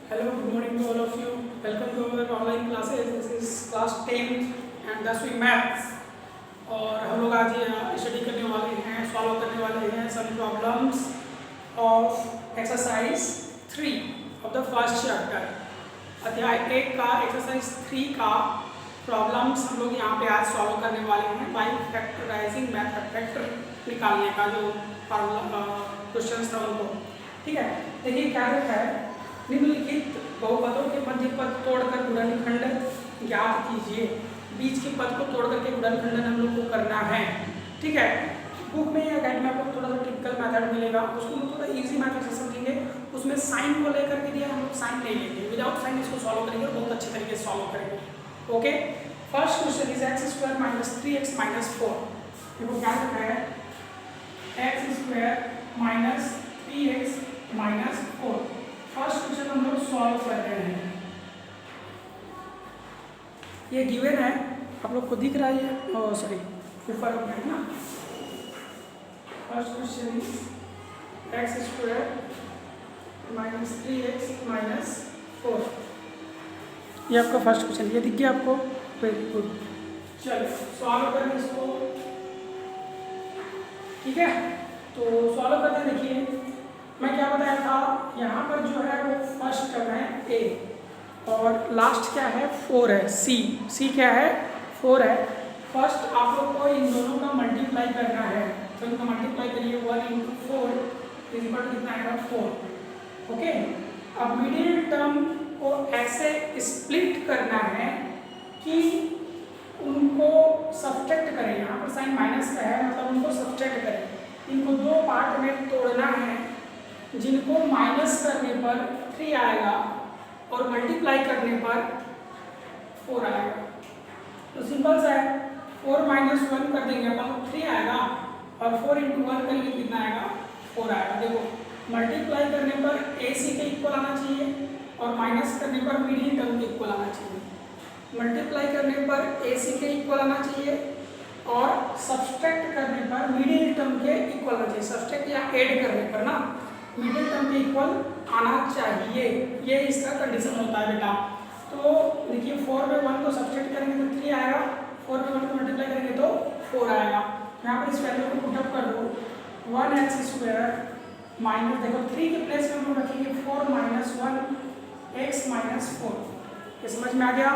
Hello, good morning to all of you. Welcome to our online classes. This is class 10 and 10वीं maths और हम लोग आज study करने वाले हैं, सॉल्व करने वाले हैं some problems of exercise 3 of the first chapter. अध्याय 1 का एक्सरसाइज 3 का प्रॉब्लम्स हम लोग यहाँ पे आज सॉल्व करने वाले हैं बाय फैक्टराइजिंग मेथड, फैक्टर निकालने का जो क्वेश्चन था उनको। ठीक है, देखिए क्या लिखा है, निम्नलिखित बहुपदों के मध्य पद तोड़कर गुणनखंड ज्ञात कीजिए। बीच के पद को तोड़ करके गुणनखंडन हम लोग को करना है। ठीक है, बुक में या गाइड में आपको थोड़ा सा टिपिकल मेथड मिलेगा, उसको हम थोड़ा इजी मेथड से समझेंगे। उसमें साइन को लेकर के दिया, हम लोग साइन नहीं लेंगे, विदाउट साइन इसको सॉल्व करेंगे और बहुत अच्छे तरीके से सॉल्व करेंगे। Okay, first question is x square minus 3x minus 4। देखो क्या लिखा है, x square minus 3x minus 4। First question हम लोग सॉल्व कर रहे हैं। ये गिवन है, आप लोग को दिख रहा है, सॉरी पेपर में है ना। First question is x square minus 3x minus 4। ये आपका फर्स्ट क्वेश्चन, ये दिख गया आपको? वेरी गुड, चलो सॉल्व करें इसको। ठीक है, तो सॉल्व करते हैं। देखिए मैं क्या बताया था, यहाँ पर जो है वो फर्स्ट टर्म है a और लास्ट क्या है 4 है, c क्या है 4 है। फर्स्ट आप लोग को इन दोनों का मल्टीप्लाई करना है, तो इनका मल्टीप्लाई करिए 1 × 4 इज इक्वल टू कितना आएगा 4। ओके, अब मिडिल टर्म को ऐसे स्प्लिट करना है कि उनको सब्ट्रैक्ट करें। यहाँ पर साइन माइनस का है, मतलब उनको सब्ट्रैक्ट करें। इनको दो पार्ट में तोड़ना है, जिनको माइनस करने पर 3 आएगा और मल्टीप्लाई करने पर 4 आएगा। तो सिंपल सा है, 4 - 1 कर देंगे अपन, 3 आएगा और 4 × 1 करेंगे कितना आएगा 4 आएगा। देखो मल्टीप्लाई करने पर AC के इक्वल आना चाहिए और माइनस करने पर मिडिल टर्म के इक्वल आना चाहिए। मल्टीप्लाई करने पर AC के इक्वल आना चाहिए और सब्सट्रैक्ट करने पर मिडिल टर्म के इक्वल आना चाहिए। सब्सट्रैक्ट या ऐड करने पर ना मिडिल टर्म के इक्वल आना चाहिए, ये इसका कंडीशन होता है बेटा। तो देखिए 4 में 1 को सब्सट्रैक्ट करेंगे तो 3 आएगा, 4 में 1 को मल्टीप्लाई करेंगे तो 4 आएगा। यहाँ पर इस वैल्यू को पुटअप कर दो, 1x स्क्वायर माइनस, देखो 3 के प्लेस में हम लोग रखेंगे 4 - 1x माइनस 4। ये समझ में आ गया?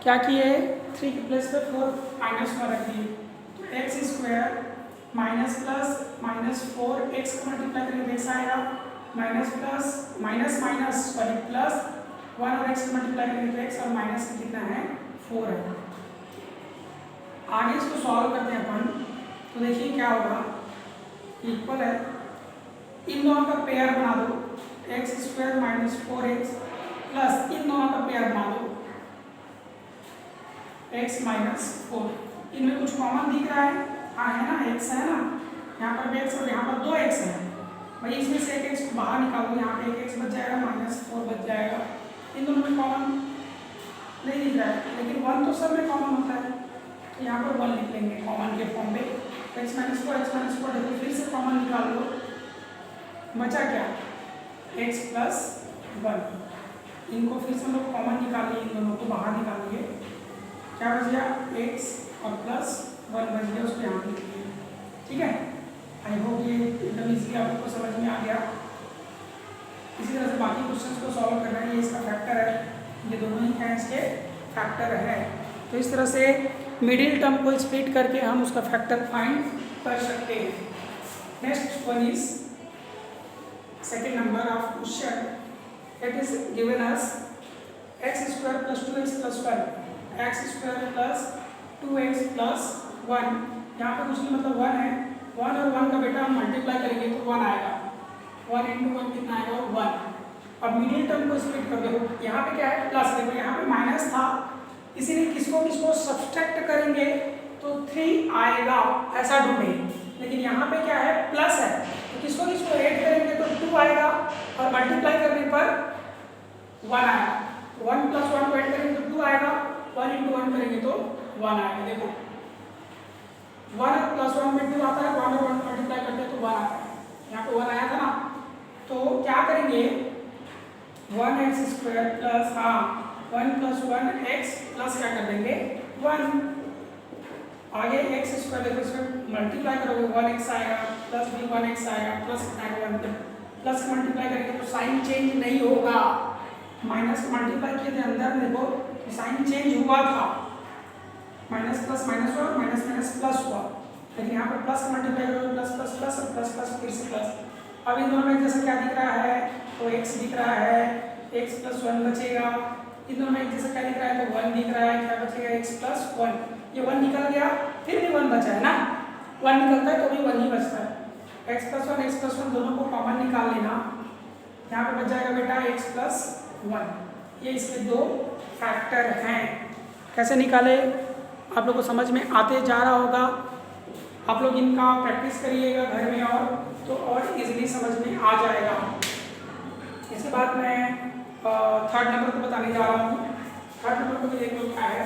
क्या किए, 3 के प्लेस पे 4 - 1 रख दिए, तो x square minus plus minus 4 x को मल्टीप्लाई करेंगे x आएगा, minus plus minus minus sorry plus 1 और x को मल्टीप्लाई करेंगे तो x और माइनस कितना है 4 है। आगे इसको सॉल्व करते हैं अपन, तो देखिए क्या होगा, इक्वल है, इन दोनों का पेयर बना दो, x square minus 4x plus इन दोनों का पेयर बना दो x माइनस 4। इनमें कुछ कॉमन दिख रहा है, हाँ है ना, x है ना, यहाँ पर भी x और यहाँ पर 2x है भाई। इसमें से एक x को बाहर निकालो, यहाँ पे एक x बच जाएगा, -4 बच जाएगा। इन दोनों में कॉमन नहीं दिख रहा है, लेकिन 1 तो सब में कॉमन होता है, तो यहाँ पर 1 लिख लेंगे कॉमन के फॉर्म पे। x - 4 देखो फिर से कॉमन निकाल लो, बचा क्या x + 1। इनको फिर से हम लोग कॉमन निकालिए, इन दोनों को बाहर निकालिए, क्या बच गया x और +1 बच गया, उसको यहाँ लिख लिया। ठीक है, आई होप ये एकदम इजीली आपको समझ में आ गया। इसी तरह से बाकी क्वेश्चंस को सॉल्व करना है, ये इसका फैक्टर है, ये दोनों ही क्या इसके फैक्टर है। तो इस तरह से मिडिल टर्म को स्प्लिट करके हम उसका फैक्टर फाइंड कर सकते हैं। Next one is second number of question, it is given us x square + 2x + 1, x square + 2x + 1। यहाँ पे कुछ नहीं, मतलब 1 है, 1 और 1 का बेटा हम मल्टीप्लाई करेंगे तो 1 आएगा, 1 × 1 कितना आएगा 1। अब मिडिल टर्म को स्प्लिट कर दो, यहाँ पे क्या है प्लस, देखो यहाँ पे माइनस था, इसीलिए किसको किसको सब्सट्रैक्ट करेंगे तो 3 आएगा, ऐसा ढूंढे। लेकिन यहाँ पे क्या है प्लस है, तो किसको किसको ऐड करेंगे तो 2 आएगा और मल्टीप्लाई करने पर 1 आएगा। 1 + 1 को ऐड करेंगे तो 2 आएगा, 1 × 1 करेंगे तो 1 आएगा। देखो 1 + 1 में 2 आता है, 1 और 1 मल्टीप्लाई करते हैं तो 1 आता है, यहाँ पे 1 आया था ना। तो क्या करेंगे, वन एक्स स्क्वायर प्लस, हाँ, one plus one x plus क्या कर देंगे वन, आगे एक्स स्क्वायर देखो इसमें मल्टीप्लाई करोगे वन एक्स आएगा प्लस भी वन एक्स आएगा प्लस आएगा वन, प्लस मल्टीप्लाई करेंगे तो साइन चेंज नहीं होगा, माइनस मल्टीप्लाई किए थे अंदर देखो तो साइन चेंज हुआ था, माइनस प्लस माइनस हुआ, माइनस माइनस प्लस हुआ, लेकिन यहाँ पर प्लस मल्टीप्लाई करोगे प्लस प्लस प्लस और प्लस प्लस फिर से प्लस। अब इन दोनों में जैसे क्या दिख रहा है तो x दिख रहा है, x प्लस वन बचेगा, इन दोनों में जैसे क्या दिख रहा है तो वन दिख रहा है, क्या बचेगा x प्लस वन, ये वन निकल गया फिर भी वन बचा है ना, वन निकलता है तो भी वन ही बचता है, x प्लस वन दोनों को कॉमन निकाल लेना, यहाँ पे बच जाएगा बेटा x प्लस वन, ये इसके दो फैक्टर हैं। कैसे निकाले आप लोग को समझ में आते जा रहा होगा, आप लोग इनका प्रैक्टिस करिएगा घर में और इजीली समझ में आ जाएगा। इसके बाद मैं थर्ड नंबर को बताने जा रहा हूँ। थर्ड नंबर को भी देख लो क्या है।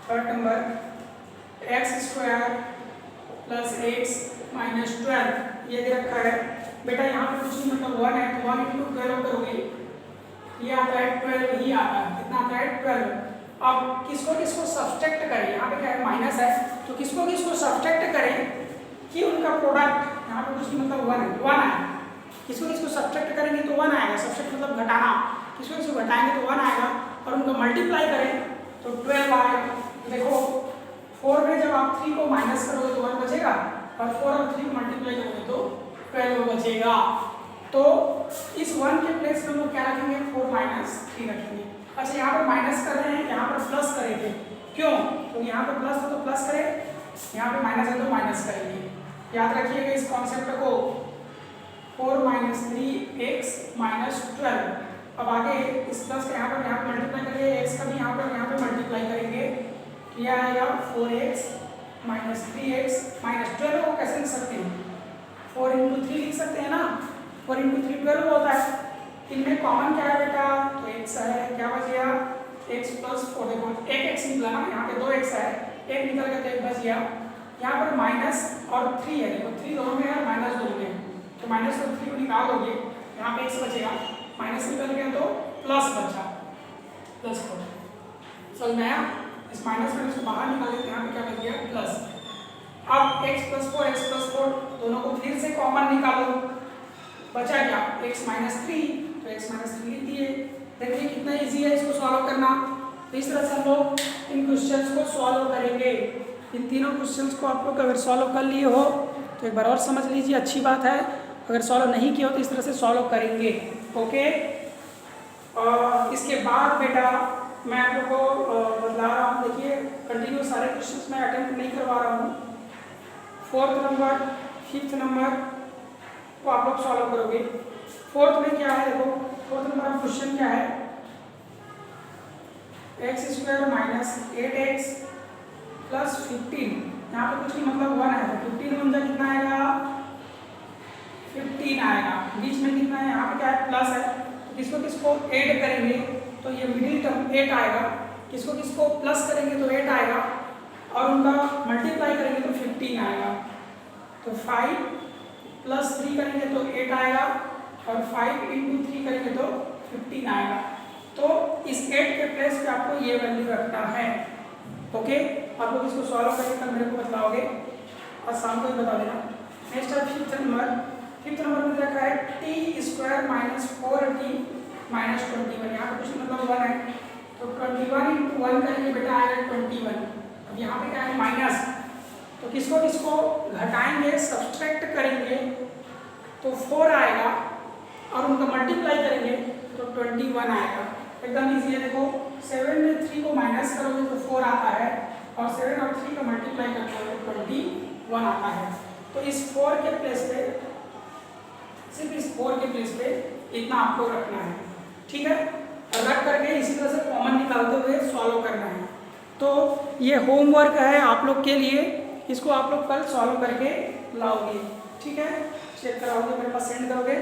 Third number x square plus x minus 12 ये दे रखा है बेटा, यहाँ पे कुछ नहीं मतलब वन है तो वन इंटू 12 करोगे ये आता है 12 ही आता है, कितना आता है 12। अब किसको किसको सब्सट्रैक्ट करें, यहाँ पे क्या है माइनस है तो किसको किसको सब्सट्रैक्ट करें कि उनका प्रोडक्ट, यहाँ पे कुछ मतलब वन है, वन आएगा, किसको किसको सब्सट्रैक्ट करेंगे तो वन आएगा, सब्सट्रैक्ट मतलब घटाना, किसको किसको घटाएंगे तो वन आएगा और उनको मल्टीप्लाई करें तो 12 आएगा। देखो 4 में जब आप 3 को माइनस करोगे तो 1 बचेगा और 4 और 3 को मल्टीप्लाई करोगे तो 12 बचेगा। तो इस 1 के प्लेस में हम लोग क्या रखेंगे 4 माइनस 3 रखेंगे। अच्छा यहाँ पर माइनस कर रहे हैं, यहाँ पर प्लस करेंगे, क्यों? तो यहाँ पर प्लस हो तो प्लस करें, यहाँ पे माइनस है तो माइनस करेंगे। याद रखिएगा इस कॉन्सेप्ट को, 4 माइनस 3x माइनस 12। अब आगे इस प्लस का यहाँ पर मल्टीप्लाई करेंगे, x का भी यहाँ पे मल्टीप्लाई करेंगे, यह आएगा 4x माइनस 3x माइनस 12 को कैसे लिख सकते हैं 4 इंटू 3 लिख सकते हैं ना, 4 इंटू 3 12 होता है। इनमें कॉमन क्या है बेटा तो x है, क्या बच गया x प्लस 4, देखो एक x निकला ना, यहाँ पे 2x है, एक निकल गया तो एक बच गया। यहाँ पर माइनस और 3 है, देखो 3 दोनों में है माइनस दोनों में, तो माइनस और 3 को निकाल दोगे यहाँ पे x बचेगा, माइनस निकल गया तो प्लस बचा, प्लस 4 समझ में आया। इस माइनस में उसको बाहर निकाले तो यहाँ पे क्या बच गया प्लस। अब x प्लस 4 x प्लस 4 दोनों को फिर से कॉमन निकालो, बचा क्या x माइनस 3, तो x माइनस 3 लिख दिए। देखिए कितना इजी है इसको सॉल्व करना। तो इस तरह से हम लोग इन क्वेश्चंस को सॉल्व करेंगे। इन तीनों क्वेश्चंस को आप लोग अगर सॉल्व कर लिए हो तो एक बार और समझ लीजिए, अच्छी बात है। अगर सॉल्व नहीं किया हो तो इस तरह से सॉल्व करेंगे, ओके। और इसके बाद बेटा मैं आप लोग को बता रहा हूँ, देखिए कंटिन्यू सारे क्वेश्चंस मैं अटेम्प्ट नहीं करवा रहा हूँ। 4th नंबर 5th नंबर को आप लोग सॉल्व करोगे। 4th में क्या है देखो, 4th नंबर का क्वेश्चन क्या है, x square minus 8x plus 15, यहाँ पे कुछ नहीं मतलब 1 है तो 15 बन जाए कितना आएगा 15 आएगा। बीच में कितना है यहाँ पे क्या है प्लस है, तो किसको किसको ऐड करेंगे तो ये मिडिल टर्म 8 आएगा, किसको किसको प्लस करेंगे तो 8 आएगा और उनका मल्टीप्लाई करेंगे तो 15 आएगा। तो 5 प्लस 3 करेंगे तो 8 आएगा और 5 इंटू 3 करेंगे तो 15 आएगा। तो इस 8 के प्लेस पे आपको ये वैल्यू रखना है, ओके। आप लोग इसको सॉल्व करके कल मेरे को बताओगे और शाम को ही बता देना। नेक्स्ट है 5th नंबर। 5th नंबर में रखा है T square minus 4t minus 21, यहाँ पे कुछ मतलब 1 है तो 21 इंटू 1 करेंगे बेटा आएगा 21। अब यहाँ पे क्या है माइनस, तो किसको किसको घटाएंगे सब्सट्रैक्ट करेंगे तो 4 आएगा और उनका मल्टीप्लाई करेंगे तो 21 आएगा। एकदम इजी है, देखो 7 में 3 को माइनस करोगे तो 4 आता है और 7 और 3 का मल्टीप्लाई करते हो तो 21 आता है। तो इस 4 के प्लेस पे, सिर्फ इस 4 के प्लेस पे इतना आपको रखना है, ठीक है। और रख करके इसी तरह से कॉमन निकालते हुए सॉल्व करना है। तो ये होमवर्क है आप लोग के लिए, इसको आप लोग कल सॉल्व करके लाओगे, ठीक है। चेक कराओगे, मेरे पास सेंड करोगे।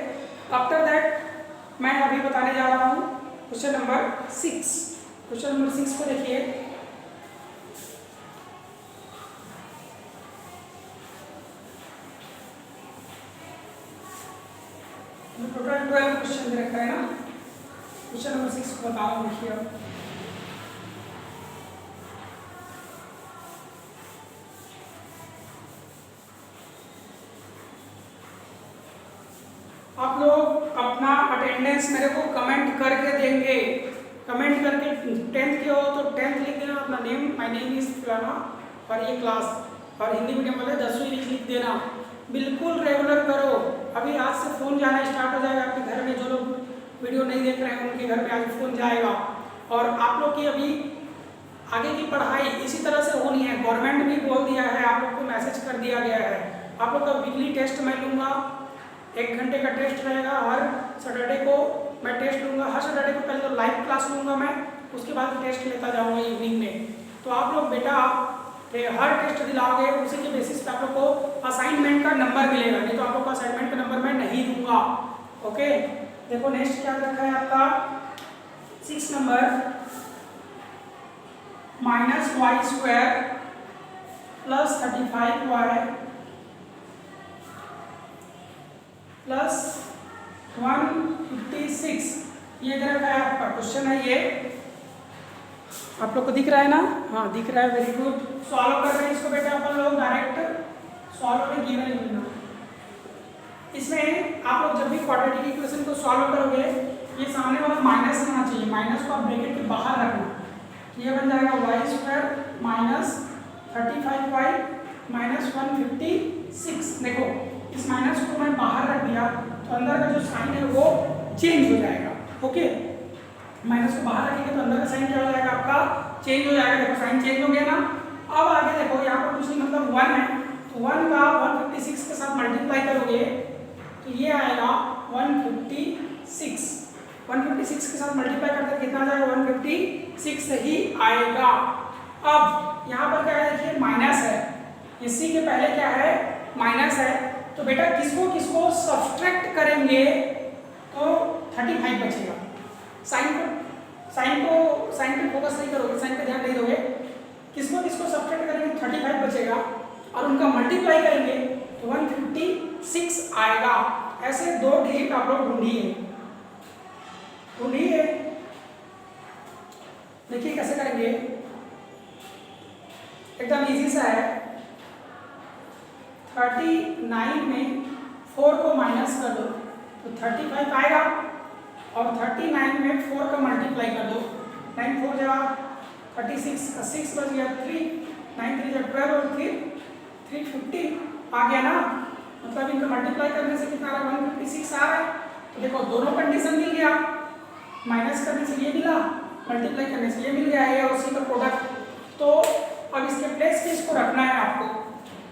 आफ्टर दैट मैं अभी बताने जा रहा हूँ क्वेश्चन नंबर 6। क्वेश्चन नंबर 6 को देखिए। टोटल 12 क्वेश्चन दे रखा है ना। क्वेश्चन नंबर 6 को बताओ, देखिए आप लोग अपना अटेंडेंस मेरे को कमेंट करके देंगे। कमेंट करके 10th के हो तो 10th लिख देना, अपना नेम, माय नेम इज फलाना और ये क्लास, और हिंदी मीडियम वाले 10वीं लिख देना। बिल्कुल रेगुलर करो। अभी आज से फ़ोन जाना स्टार्ट हो जाएगा आपके घर में। जो लोग वीडियो नहीं देख रहे हैं उनके घर में आज फ़ोन जाएगा। और आप लोग की अभी आगे की पढ़ाई इसी तरह से होनी है। गवर्नमेंट भी बोल दिया है, आप लोग को मैसेज कर दिया गया है। आप लोग का वीकली टेस्ट मैं लूँगा, 1 घंटे का टेस्ट रहेगा। हर सैटरडे को मैं टेस्ट लूँगा। हर सैटरडे को पहले तो लाइव क्लास लूँगा मैं, उसके बाद टेस्ट लेता जाऊँगा इवनिंग में। तो आप लोग बेटा हर टेस्ट दिलाओगे, उसी के बेसिस पे आप लोग को असाइनमेंट का नंबर मिलेगा। नहीं तो आप लोग को असाइनमेंट का नंबर मैं नहीं दूंगा। ओके, देखो नेक्स्ट क्या रखा है आपका 6 नंबर, -y² + 35y + 156, ये दे रखा है आपका। क्वेश्चन है ये, आप लोग को दिख रहा है ना? हाँ दिख रहा है, वेरी गुड। सॉल्व कर रहे हैं इसको बेटा अपन लोग डायरेक्ट सॉल्व में गिवन मिलना। इसमें आप लोग जब भी क्वाड्रेटिक इक्वेशन को सॉल्व करोगे, ये सामने वाला माइनस होना चाहिए। माइनस को आप ब्रैकेट के बाहर रखना। ये बन जाएगा y² - 35y - 156। देखो इस माइनस को मैं बाहर रख दिया तो अंदर का जो साइन है वो चेंज हो जाएगा। ओके, माइनस को बाहर रखेंगे तो अंदर का साइन क्या हो जाएगा आपका? चेंज हो जाएगा। देखो साइन चेंज हो गया ना। अब आगे देखो यहाँ पर कुछ नहीं, मतलब 1 है तो 1 का 156 के साथ मल्टीप्लाई करोगे तो ये आएगा 156। 156 के साथ मल्टीप्लाई करते कितना आ जाएगा? 156 ही आएगा। अब यहाँ पर क्या है देखिए, माइनस है, इसी के पहले क्या है? माइनस है। तो बेटा किसको किसको सब्सट्रैक्ट करेंगे तो 35 बचेगा। साइन पे फोकस नहीं करोगे, साइन पे ध्यान नहीं दोगे। किसको किसको सब्ट्रैक्ट करेंगे 35 बचेगा, और उनका मल्टीप्लाई करेंगे तो 156 आएगा। ऐसे 2 डिजिट आप लोग ढूंढिए। देखिए कैसे करेंगे, एकदम इजी सा है। 39 में 4 को माइनस कर दो तो 35 आएगा, और 39 में 4 का मल्टीप्लाई कर दो। 9 4 जगह 36 का 6 बच गया 3, 9 3 12 और फिर 350 आ गया ना। मतलब इनका मल्टीप्लाई करने से कितना आ रहा है? 156 आ रहा है। तो देखो दोनों कंडीशन मिल गया, माइनस करने से ये मिला, मल्टीप्लाई करने से ये मिल गया, ये और सी का प्रोडक्ट। तो अब इसके प्लेस पे इसको रखना है आपको।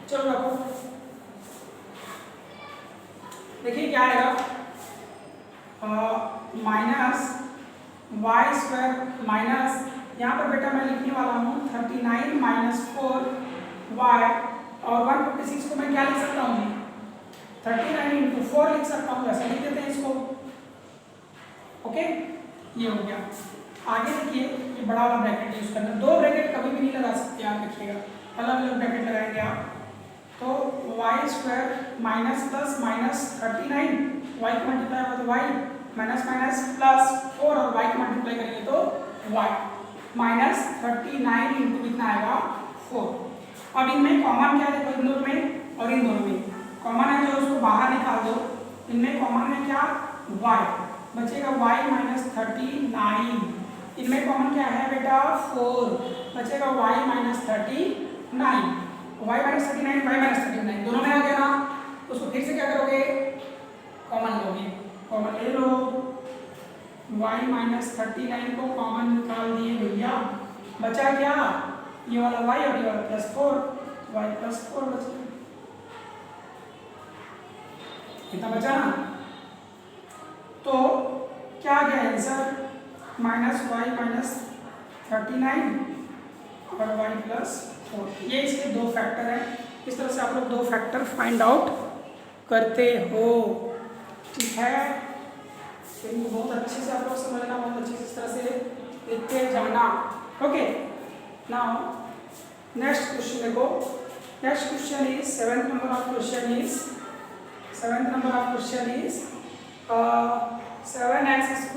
चलो रखो, देखिए क्या आएगा, -y² माइनस, यहाँ पर बेटा मैं लिखने वाला हूँ 39 - 4y, और 156 को मैं क्या लिख सकता हूँ? 39 × 4 लिख सकता हूँ, ऐसा लिख देते हैं इसको। ओके, ये हो गया। आगे देखिए, ये बड़ा वाला ब्रैकेट यूज करना। 2 ब्रैकेट कभी भी नहीं लगा सकते आप, देखिएगा अलग अलग ब्रैकेट लगाएंगे आप। तो y² minus plus minus 39, y को मल्टीप्लाई होगा तो y, माइनस माइनस प्लस 4 और y को मल्टीप्लाई करेंगे तो y, -39 इंटू कितना आएगा? 4। अब इनमें कॉमन क्या है? देखो इन दोनों में और इन दोनों में कॉमन है, जो उसको बाहर निकाल दो। इनमें कॉमन है क्या? y, बचेगा y -39। इनमें कॉमन क्या है बेटा? 4, बचेगा y -39। y -39 y -39 दोनों में आ गया ना। उसको फिर से क्या करोगे? कॉमन लोगे, कॉमन ले लो। y -39 को कॉमन निकाल दिए भैया, बचा क्या? ये वाला y और ये वाला +4, y +4 बचा। कितना बचा ना? तो क्या आ गया आंसर? -y -39 और y +4। ये इसके 2 फैक्टर हैं। इस तरह से आप लोग 2 फैक्टर फाइंड आउट करते हो। ठीक है, तो इनको बहुत अच्छे से आप लोग समझना, बहुत अच्छे से इस तरह से लिखते जाना। ओके, नाउ नेक्स्ट क्वेश्चन देखो। Next question is 7th number of question is 7x²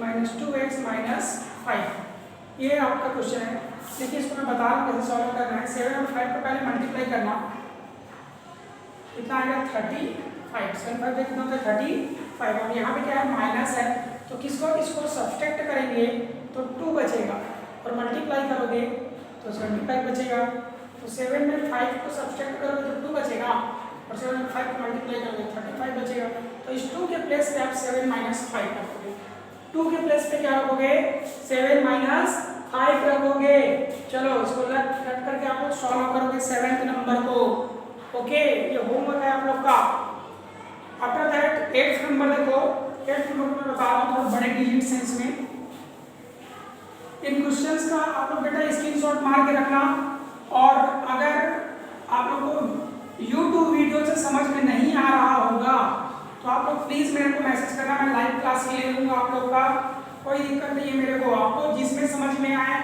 minus 2x minus 5। ये आपका क्वेश्चन है। देखिए इसको मैं बता रहा हूँ कैसे सॉल्व करना है। 7 और 5 को पहले मल्टीप्लाई करना, कितना आएगा 35। 7 5 कितना होता है 35। अब यहाँ पे क्या है माइनस है, तो किसको इसको सब्सट्रैक्ट करेंगे तो 2 बचेगा, और मल्टीप्लाई करोगे तो 75 बचेगा। तो 7 में 5 को सब्सट्रैक्ट करोगे तो 2 बचेगा, और 7 में 5 को मल्टीप्लाई करोगे 35 बचेगा। तो इस 2 के प्लेस पे आप 7 माइनस 5 रखोगे। 2 के प्लेस पे क्या रखोगे 7 माइनस 5 रखोगे। चलो इसको रट करके आप लोग सॉल्व करोगे 7th नंबर को। ओके, ये होमवर्क है आप लोग का। आफ्टर दैट 8th नंबर देखो। 8th नंबर में बता रहा हूँ थोड़ा बड़े डिजिट्स हैं इसमें। इन क्वेश्चंस का आप लोग बेटा स्क्रीनशॉट मार के रखना, और अगर आप लोग को YouTube वीडियो से समझ में नहीं आ रहा होगा तो आप लोग प्लीज़ मेरे को मैसेज करना, मैं लाइव क्लास ले लूँगा आप लोग का। कोई दिक्कत नहीं है मेरे को। आपको जिसमें समझ में आए,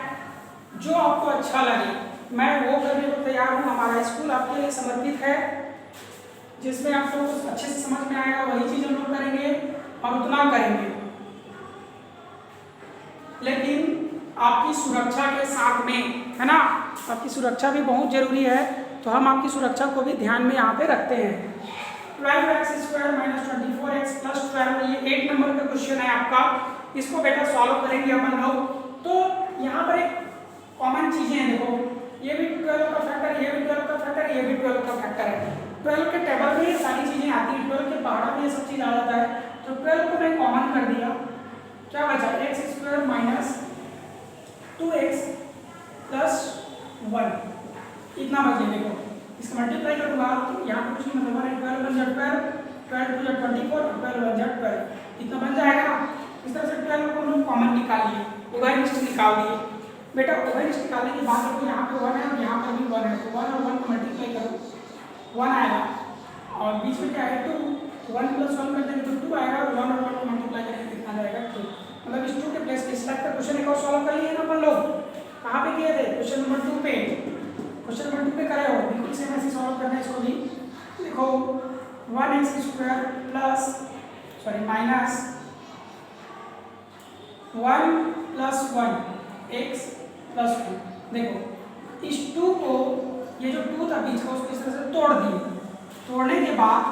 जो आपको अच्छा लगे, मैं वो करने को तैयार हूँ। हमारा स्कूल आपके लिए समर्पित है। जिसमें आप लोग को अच्छे से समझ में आएगा वही चीज़ हम लोग करेंगे, और उतना करेंगे, लेकिन आपकी सुरक्षा के साथ में, है ना। आपकी सुरक्षा भी बहुत जरूरी है, तो हम आपकी सुरक्षा को भी ध्यान में यहाँ पे रखते हैं। 12x² माइनस 24x प्लस 12, ये 8 नंबर का क्वेश्चन है आपका। इसको बेटा सॉल्व करेंगे अपन लोग। तो यहाँ पर एक कॉमन चीजें हैं, देखो ये भी 12 का फैक्टर, ये भी 12 का फैक्टर, ये भी 12 का फैक्टर है। 12 के टेबल में ये सारी चीजें आती हैं, 12 के पहाड़ा में ये सब चीज आ जाता है। तो 12 को मैं कॉमन कर दिया, क्या बचा x² माइनस 2x प्लस 1, इतना बच गया। देखो इसका मल्टीप्लाई करूँगा तो यहाँ पर कुछ नहीं मतलब 12 1 12, 12 2 24, 12 1 12, इतना बन जाएगा ना। इस तरह से 12 को हम लोग कॉमन निकाल लिए, उभयनिष्ठ निकाल दिए। बेटा उभयनिष्ठ निकालने के बाद देखो यहाँ पे 1 है और यहाँ पर भी 1 है, तो 1 और 1 को मल्टीप्लाई करो 1 आएगा, और बीच में क्या है 2, तो 1 प्लस 1 कर देंगे तो 2 आएगा, और 1 और 1 को मल्टीप्लाई करेंगे कितना जाएगा 2। मतलब इस 2 के प्लेस पे इस टाइप का क्वेश्चन एक और सॉल्व कर लिए ना अपन लोग। कहाँ पे किए थे क्वेश्चन नंबर 2 पे, क्वेश्चन नंबर 2 पे करे हो, बिल्कुल सेम ऐसे सॉल्व करना है इसको भी। देखो 1x² plus minus 1 plus 1 x plus 2। देखो इस 2 को, ये जो 2 था बीच का, उसको इस तरह से तोड़ दिए। तोड़ने के बाद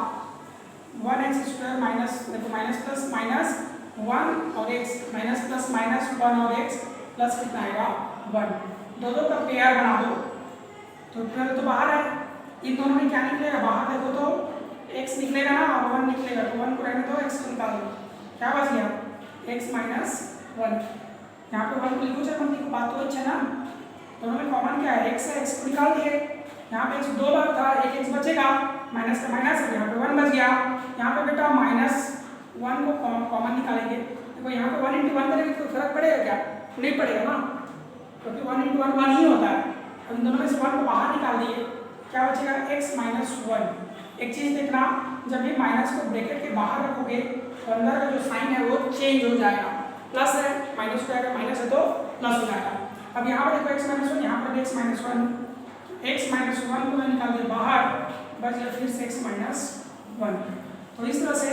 1x² माइनस, देखो माइनस प्लस माइनस 1 और x माइनस प्लस माइनस 1 और x प्लस कितना आएगा 1। दोनों का पेयर बना दो तो 12 तो बाहर है, इन दोनों में क्या निकलेगा बाहर देखो तो x निकलेगा ना, और 1 निकलेगा, तो 1 को रहने दो, x को निकाल दो, क्या बच गया x माइनस 1। यहाँ पे 1 को लिखो चाहे मत लिखो, बात तो अच्छा ना। दोनों में कॉमन क्या है x है, x को निकाल दिए। यहाँ पे x 2 बार था, एक x बचेगा, माइनस का माइनस है, यहाँ पे 1 बच गया। यहाँ पे बेटा माइनस 1 को कॉमन निकालेंगे। देखो यहाँ पे 1 × 1 करेंगे तो फर्क पड़ेगा क्या, नहीं पड़ेगा ना, क्योंकि 1 × 1 1 ही होता है। इन दोनों में से 1 को बाहर निकाल दिए, क्या बचेगा x माइनस 1। एक चीज देखना, जब भी माइनस को ब्रैकेट के बाहर रखोगे तो अंदर का जो साइन है वो चेंज हो जाएगा, प्लस है माइनस को आएगा, माइनस है तो प्लस हो जाएगा। अब यहाँ पर देखो x माइनस 1, यहाँ पर भी x माइनस 1, x माइनस 1 को मैं निकाल दिया बाहर, बच गया फिर से x माइनस 1। तो इस तरह से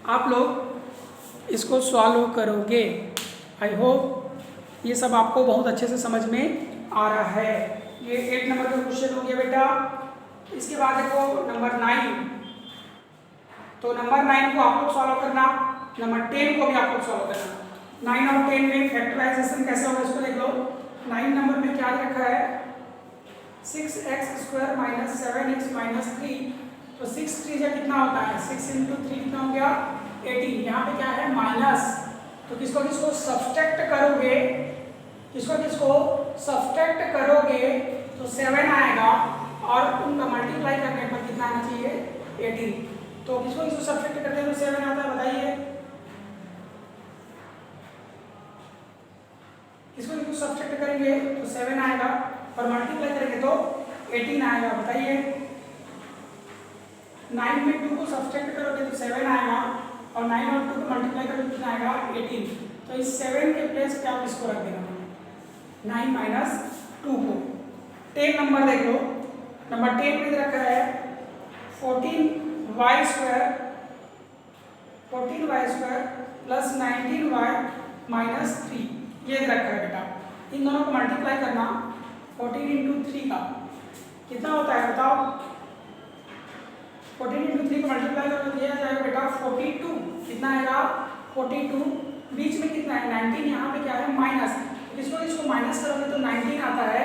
आप लोग इसको सॉल्व करोगे। आई होप ये सब आपको बहुत अच्छे से समझ में आ रहा है। ये 8 नंबर का क्वेश्चन हो गया बेटा। इसके बाद देखो नंबर 9, तो नंबर 9 को आप लोग सॉल्व करना, नंबर 10 को भी आप लोग सॉल्व करना। 9 और 10 में फैक्टराइजेशन कैसे होगा इसको देख लो। 9 नंबर में क्या रखा है 6x² माइनस 7x माइनस 3, तो 6 3 कितना होता है 6 × 3 कितना हो गया 18। यहाँ पे क्या है माइनस, तो किसको किसको सब्सट्रैक्ट करोगे, किसको सब्सट्रैक्ट करोगे तो 7 आएगा, और उनका मल्टीप्लाई करने पर कितना आना चाहिए 18। तो किसको सब्सट्रैक्ट करते हैं तो 7 आता है, बताइए किसको सब्सट्रैक्ट करेंगे तो 7 आएगा, और मल्टीप्लाई करेंगे तो 18 आएगा, बताइए। 9 में 2 को सब्सट्रैक्ट करोगे तो 7 आएगा, और 9 और 2 को मल्टीप्लाई करोगे कितना आएगा 18। तो इस 7 के प्लेस पे आप इसको रख देना 9 माइनस 2 को। 10 नंबर देख लो, नंबर 10 में रखा है 14y² 14y² plus 19y minus 3 ये रखा है बेटा। इन दोनों को मल्टीप्लाई करना 14 इंटू 3 का कितना होता है बताओ। 14 इंटू 3 को मल्टीप्लाई करो तो दिया जाएगा बेटा 42। कितना आएगा 42। बीच में कितना है 19, यहाँ पे क्या है माइनस, इसको माइनस करोगे तो 19 आता है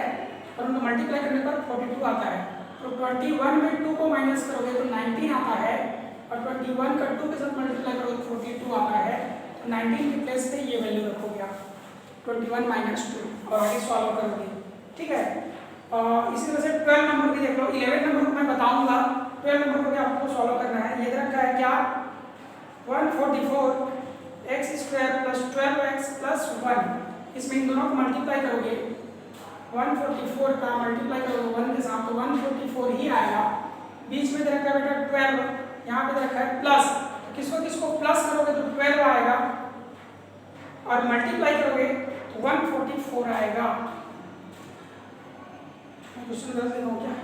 और उनको मल्टीप्लाई करने पर 42 आता है। तो 21 में 2 को माइनस करोगे तो 19 आता है और 21 का 2 के साथ मल्टीप्लाई करोगे तो 42 आता है। तो 19 के प्लेस पे ये वैल्यू रखोगे आप 21 माइनस 2 और आगे सॉल्व करोगे। ठीक है, इसी तरह से 12 नंबर भी देख लो। 11 नंबर को मैं बताऊंगा, 12 नंबर को भी आपको सॉल्व करना है। ये रखा है क्या 144 x square plus 12x plus 1। इसमें इन दोनों को मल्टीप्लाई करोगे 144 का मल्टीप्लाई करोगे 1 के साथ तो 144 ही आएगा। बीच में दे रखा है बेटा 12, यहाँ पे दे रखा है प्लस, किसको किसको प्लस करोगे तो 12 आएगा और मल्टीप्लाई करोगे तो 144 आएगा। क्वेश्चन गलत लिखा क्या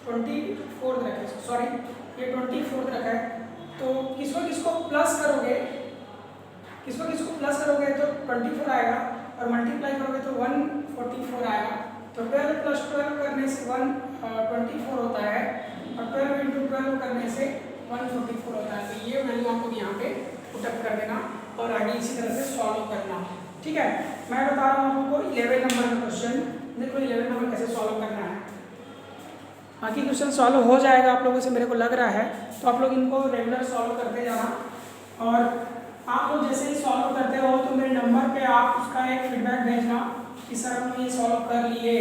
24 रखा है, सॉरी ये 24 रखा है। तो किसको किसको प्लस करोगे, किसको किसको प्लस करोगे तो 24 आएगा और मल्टीप्लाई करोगे तो 144 आएगा। तो 12 प्लस 12 करने से 124 होता है और 12 इंटू 12 करने से 144 होता है। तो ये वैल्यू आपको यहाँ पे पुटअप कर देना और आगे इसी तरह से सॉल्व करना। ठीक है, मैं बता रहा हूँ आपको 11 नंबर का क्वेश्चन। देखो 11 नंबर कैसे सॉल्व करना है। बाकी क्वेश्चन सॉल्व हो जाएगा आप लोगों से मेरे को लग रहा है, तो आप लोग इनको रेगुलर सॉल्व करते जाना और आप लोग जैसे ही सॉल्व करते हो तो मेरे नंबर पे आप उसका एक फीडबैक भेजना कि सर हमने ये सॉल्व कर लिए।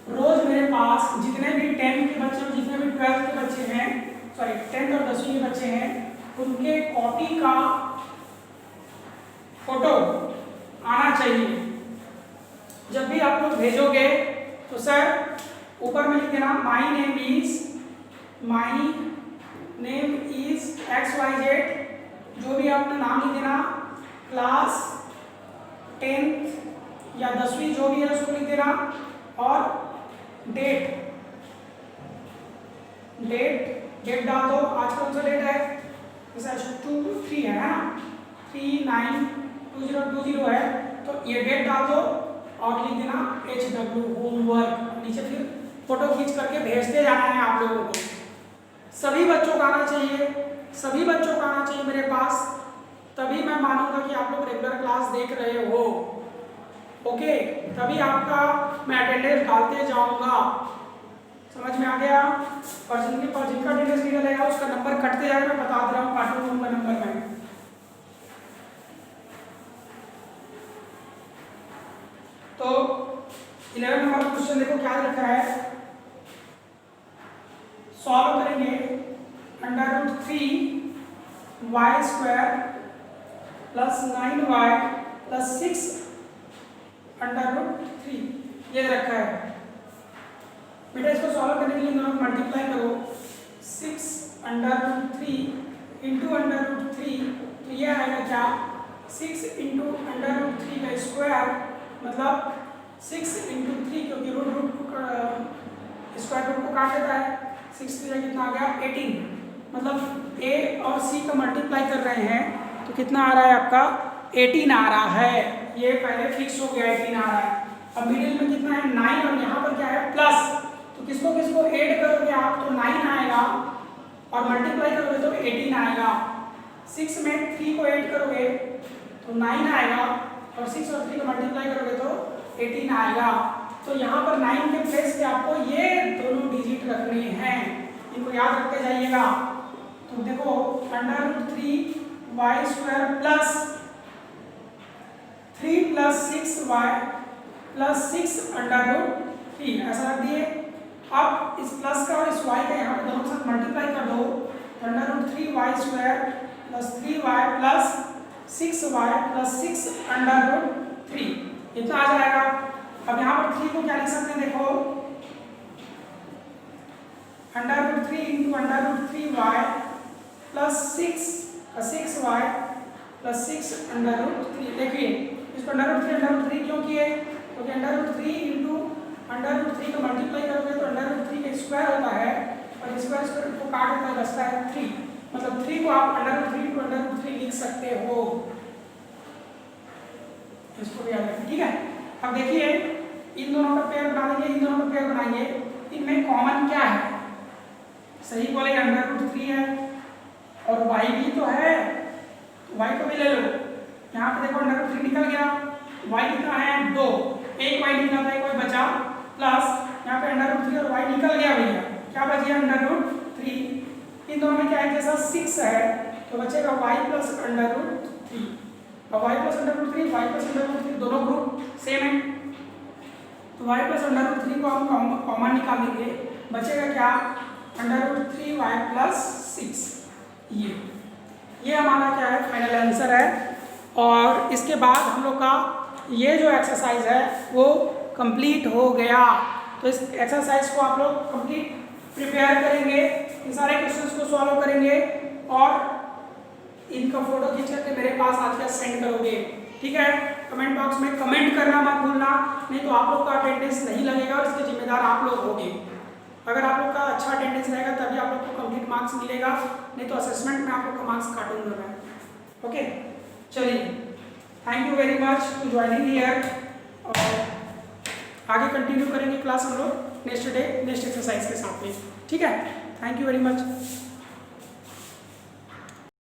रोज मेरे पास जितने भी 10 के बच्चे जितने भी 12 के बच्चे हैं, सॉरी 10th और 10वीं के बच्चे हैं, उनके कॉपी का फोटो आना चाहिए। जब भी आप लोग भेजोगे तो सर ऊपर में लिख देना माई नेम इज XYZ, जो भी अपना नाम लिख देना, क्लास 10th या 10वीं जो भी है उसको लिख देना और डेट डाल दो। आज कौन सा डेट है, जैसे 2-3 है ना, 3/9/2020 है, तो ये डेट डाल दो और लिख देना HW होमवर्क। नीचे फिर फोटो खींच करके भेजते जाना है आप लोगों को। सभी बच्चों का आना चाहिए, सभी बच्चों का आना चाहिए मेरे पास, तभी मैं मानूंगा कि आप लोग रेगुलर क्लास देख रहे हो। ओके, तभी आपका मैं अटेंडेंस डालते जाऊंगा। समझ में आ गया। और जिनका अटेंडेंस नहीं डलेगा उसका नंबर कटते जाएगा, मैं बता दे रहा हूँ, काटूंगा उनका नंबर मैं। तो 11 नंबर क्वेश्चन देखो क्या रखा है, सॉल्व करेंगे √3y² प्लस 9y प्लस 6 √3 ये रखा है बेटा। इसको सॉल्व करने के लिए दोनों मल्टीप्लाई करो 6 √3 इंटू √3, तो ये आएगा क्या 6 इंटू √3 का स्क्वायर, मतलब 6 इंटू 3, क्योंकि रूट स्क्वायर रूट को काट देता है। 6 3 कितना आ गया 18, मतलब a और c का मल्टीप्लाई कर रहे हैं तो कितना आ रहा है आपका 18 आ रहा है। ये पहले फिक्स हो गया 18 आ रहा है। अब मिडिल में कितना है 9 और यहाँ पर क्या है प्लस, तो किसको किसको ऐड करोगे आप तो 9 आएगा और मल्टीप्लाई करोगे तो 18 आएगा। 6 में 3 को ऐड करोगे तो 9 आएगा और 6 और 3 को मल्टीप्लाई करोगे तो 18 आएगा। तो यहाँ पर 9 के प्लेस पे आपको ये दोनों डिजिट रखने हैं, इनको याद रखते जाइएगा। तो देखो √3y² plus 3 plus 6y plus 6 √3 ऐसा रख दिए। अब इस प्लस का और इस y का यहाँ पे दोनों के साथ मल्टीप्लाई कर दो, √3y² plus 3y plus 6y plus 6 √3 इतना आ जाएगा। अब यहाँ पर 3 को क्या लिख सकते हैं देखो, √3 into √3y plus 6y plus 6 √3। देखिए इसको √3 क्यों किए, क्योंकि √3 इंटू √3 का मल्टीप्लाई करोगे तो √3 का स्क्वायर होता है और स्क्वायर को काट देता है, बचता है 3। मतलब 3 को आप √3 to √3 लिख सकते हो, इसको भी याद रखें, ठीक है। अब देखिए इन दोनों का पेयर बना देंगे, इन दोनों का पेयर बनाएंगे, इनमें कॉमन क्या है, सही बोलेंगे √3 है और y भी तो है, y को भी ले लो। यहाँ पे देखो √3 निकल गया, y कितना है 2, एक y निकला था, एक y बचा, प्लस यहाँ पे √3 और y निकल गया भैया, क्या बच गया √3। इन दोनों में क्या है, जैसा 6 है तो बचेगा y प्लस √3, और y प्लस √3 y प्लस √3 दोनों ग्रुप सेम है, तो y प्लस √3 को हम कॉमन निकाल देंगे, बचेगा क्या √3y प्लस 6। ये हमारा क्या है फाइनल आंसर है। और इसके बाद हम लोग का ये जो एक्सरसाइज है वो कंप्लीट हो गया। तो इस एक्सरसाइज को आप लोग कंप्लीट प्रिपेयर करेंगे, इन सारे क्वेश्चंस को सॉल्व करेंगे और इनका फोटो खींच करके मेरे पास आज का सेंड करोगे, ठीक है। कमेंट बॉक्स में कमेंट करना मत भूलना, नहीं तो आप लोग का अटेंडेंस नहीं लगेगा और इसके जिम्मेदार आप लोग होंगे। अगर आप लोग का अच्छा अटेंडेंस रहेगा तभी आप लोग को कंप्लीट मार्क्स मिलेगा, नहीं तो असेसमेंट में आप लोग का मार्क्स काटूंगा मैं। ओके, चलिए, thank you very much to joining here, और आगे कंटिन्यू करेंगे क्लास हम लोग नेक्स्ट डे नेक्स्ट एक्सरसाइज के साथ में, ठीक है। Thank you very much.